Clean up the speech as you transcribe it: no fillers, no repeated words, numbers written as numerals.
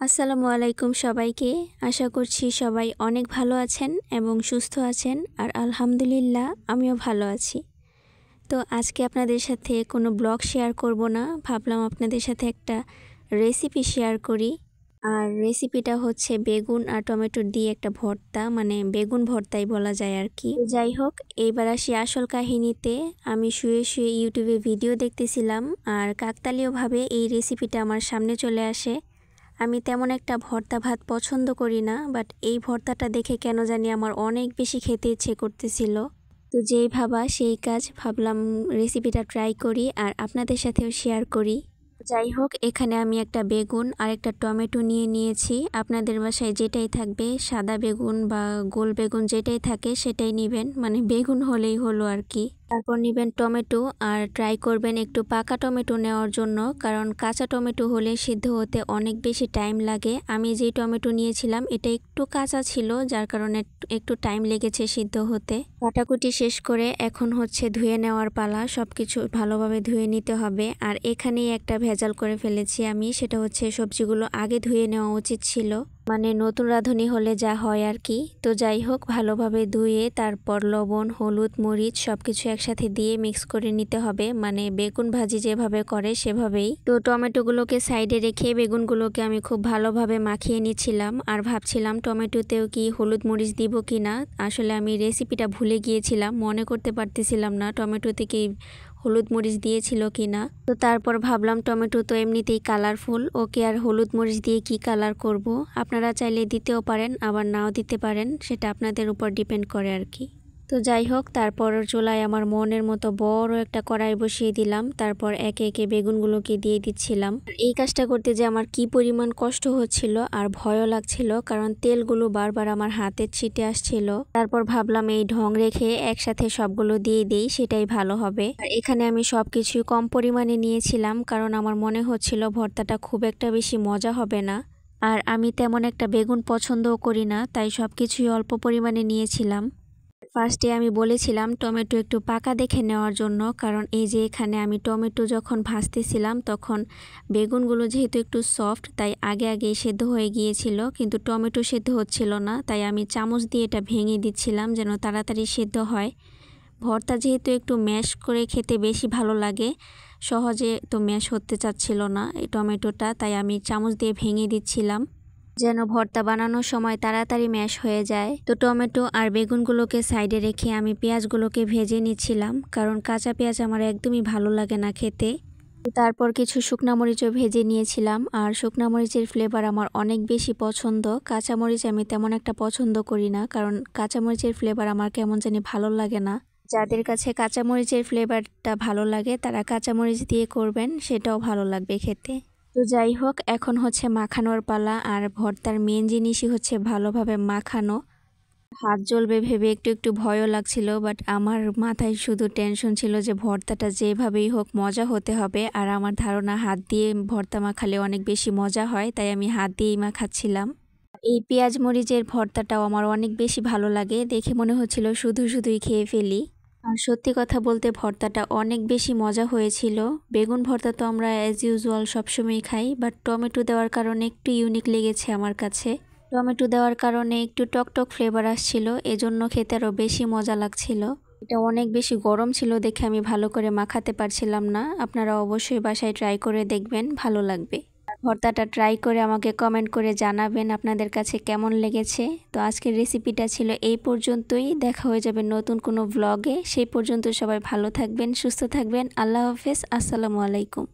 আসসালামু আলাইকুম সবাইকে। আশা করছি সবাই অনেক ভালো আছেন এবং সুস্থ আছেন, আর আলহামদুলিল্লাহ আমিও ভালো আছি। তো আজকে আপনাদের সাথে কোনো ব্লগ শেয়ার করব না, ভাবলাম আপনাদের সাথে একটা রেসিপি শেয়ার করি। আর রেসিপিটা হচ্ছে বেগুন আর টমেটো দিয়ে একটা ভর্তা, মানে বেগুন ভর্তাই বলা যায় আর কি। যাই হোক, এইবার আসি আসল কাহিনীতে। আমি শুয়ে শুয়ে ইউটিউবে ভিডিও দেখতেছিলাম, আর কাকতালীয়ভাবে এই রেসিপিটা আমার সামনে চলে আসে। আমি তেমন একটা ভর্তা ভাত পছন্দ করি না, বাট এই ভর্তাটা দেখে কেন জানি আমার অনেক বেশি খেতে ইচ্ছে করতেছিল। তো যেই ভাবা সেই কাজ, ভাবলাম রেসিপিটা ট্রাই করি আর আপনাদের সাথেও শেয়ার করি। যাই হোক, এখানে আমি একটা বেগুন আর একটা টমেটো নিয়ে নিয়েছি। আপনাদের বাসায় যেটাই থাকবে, সাদা বেগুন বা গোল বেগুন যেটাই থাকে সেটাই নেবেন, মানে বেগুন হলেই হলো আর কি। তারপর নেবেন টমেটো, আর ট্রাই করবেন একটু পাকা টমেটো নেওয়ার জন্য, কারণ কাঁচা টমেটো হলে সিদ্ধ হতে অনেক বেশি টাইম লাগে। আমি যেই টমেটো নিয়েছিলাম এটা একটু কাঁচা ছিল, যার কারণে একটু টাইম লেগেছে সিদ্ধ হতে। কাটাকুটি শেষ করে এখন হচ্ছে ধুয়ে নেওয়ার পালা। সব কিছু ভালোভাবে ধুয়ে নিতে হবে। আর এখানেই একটা ভেজাল করে ফেলেছি আমি, সেটা হচ্ছে সবজিগুলো আগে ধুয়ে নেওয়া উচিত ছিল, মানে নতুন রাঁধুনি হলে যা হয় আর কি। তো যাই হোক, ভালোভাবে ধুয়ে তারপর লবণ, হলুদ, মরিচ সবকিছু একসাথে দিয়ে মিক্স করে নিতে হবে, মানে বেগুন ভাজি যেভাবে করে সেভাবেই। তো টমেটোগুলোকে সাইডে রেখে বেগুনগুলোকে আমি খুব ভালোভাবে মাখিয়ে নিচ্ছিলাম, আর ভাবছিলাম টমেটোতেও কি হলুদ মরিচ দিব কি না। আসলে আমি রেসিপিটা ভুলে গিয়েছিলাম, মনে করতে পারতেছিলাম না টমেটোতে কি হলুদ মরিচ দিয়েছিল কিনা। তো তারপর ভাবলাম টমেটো তো এমনিতেই কালারফুল, ওকে আর হলুদ মরিচ দিয়ে কি কালার করব। আপনারা চাইলে দিতেও পারেন, আবার নাও দিতে পারেন, সেটা আপনাদের উপর ডিপেন্ড করে আর কি। তো যাই হোক, তারপর চুলায় আমার মনের মতো বড় একটা কড়াই বসিয়ে দিলাম। তারপর একে একে বেগুনগুলোকে দিয়ে দিচ্ছিলাম। এই কাজটা করতে যে আমার কি পরিমাণ কষ্ট হচ্ছিল আর ভয়ও লাগছিল, কারণ তেলগুলো বারবার আমার হাতের ছিটে আসছিল। তারপর ভাবলাম এই ঢং রেখে একসাথে সবগুলো দিয়ে দিই, সেটাই ভালো হবে। আর এখানে আমি সবকিছু কম পরিমাণে নিয়েছিলাম, কারণ আমার মনে হচ্ছিল ভর্তাটা খুব একটা বেশি মজা হবে না। আর আমি তেমন একটা বেগুন পছন্দও করি না, তাই সবকিছুই অল্প পরিমাণে নিয়েছিলাম। ফার্স্টে আমি বলেছিলাম টমেটো একটু পাকা দেখে নেওয়ার জন্য, কারণ এই যে এখানে আমি টমেটো যখন ভাজতেছিলাম তখন বেগুনগুলো যেহেতু একটু সফট, তাই আগে আগেই সেদ্ধ হয়ে গিয়েছিল, কিন্তু টমেটো সেদ্ধ হচ্ছিল না। তাই আমি চামচ দিয়ে এটা ভেঙে দিচ্ছিলাম যেন তাড়াতাড়ি সেদ্ধ হয়। ভর্তা যেহেতু একটু ম্যাশ করে খেতে বেশি ভালো লাগে, সহজে তো ম্যাশ হতে চাচ্ছিল না এই টমেটোটা, তাই আমি চামচ দিয়ে ভেঙে দিচ্ছিলাম যেন ভর্তা বানানোর সময় তাড়াতাড়ি ম্যাশ হয়ে যায়। তো টমেটো আর বেগুনগুলোকে সাইডে রেখে আমি পেঁয়াজগুলোকে ভেজে নিচ্ছিলাম, কারণ কাঁচা পেঁয়াজ আমার একদমই ভালো লাগে না খেতে। তারপর কিছু শুকনা মরিচও ভেজে নিয়েছিলাম, আর শুকনা মরিচের ফ্লেভার আমার অনেক বেশি পছন্দ। কাঁচা মরিচ আমি তেমন একটা পছন্দ করি না, কারণ কাঁচা মরিচের ফ্লেভার আমার কেমন জানি ভালো লাগে না। যাদের কাছে কাঁচা মরিচের ফ্লেভারটা ভালো লাগে তারা কাঁচা মরিচ দিয়ে করবেন, সেটাও ভালো লাগবে খেতে। তো যাই হোক, এখন হচ্ছে মাখানোর পালা। আর ভর্তার মেন জিনিসই হচ্ছে ভালোভাবে মাখানো। হাত জ্বলবে ভেবে একটু একটু ভয়ও লাগছিল, বাট আমার মাথায় শুধু টেনশন ছিল যে ভর্তাটা যেভাবেই হোক মজা হতে হবে। আর আমার ধারণা হাত দিয়ে ভর্তা মাখালে অনেক বেশি মজা হয়, তাই আমি হাত দিয়েই মাখাচ্ছিলাম। এই পেঁয়াজ মরিচের ভর্তাটাও আমার অনেক বেশি ভালো লাগে, দেখে মনে হচ্ছিল শুধু শুধুই খেয়ে ফেলি। আর সত্যি কথা বলতে ভর্তাটা অনেক বেশি মজা হয়েছিল। বেগুন ভর্তা তো আমরা অ্যাজ ইউজুয়াল সবসময়ই খাই, বাট টমেটো দেওয়ার কারণে একটু ইউনিক লেগেছে আমার কাছে। টমেটো দেওয়ার কারণে একটু টকটক ফ্লেভার আসছিল, এজন্য খেতে আরও বেশি মজা লাগছিল। এটা অনেক বেশি গরম ছিল দেখে আমি ভালো করে মাখাতে পারছিলাম না। আপনারা অবশ্যই বাসায় ট্রাই করে দেখবেন, ভালো লাগবে। ভর্তাটা ট্রাই করে আমাকে কমেন্ট করে জানাবেন আপনাদের কাছে কেমন লেগেছে। তো আজকের রেসিপিটা ছিল এই পর্যন্তই। দেখা হয়ে যাবে নতুন কোনো ব্লগে। সেই পর্যন্ত সবাই ভালো থাকবেন, সুস্থ থাকবেন। আল্লাহ হাফেজ, আসসালামু আলাইকুম।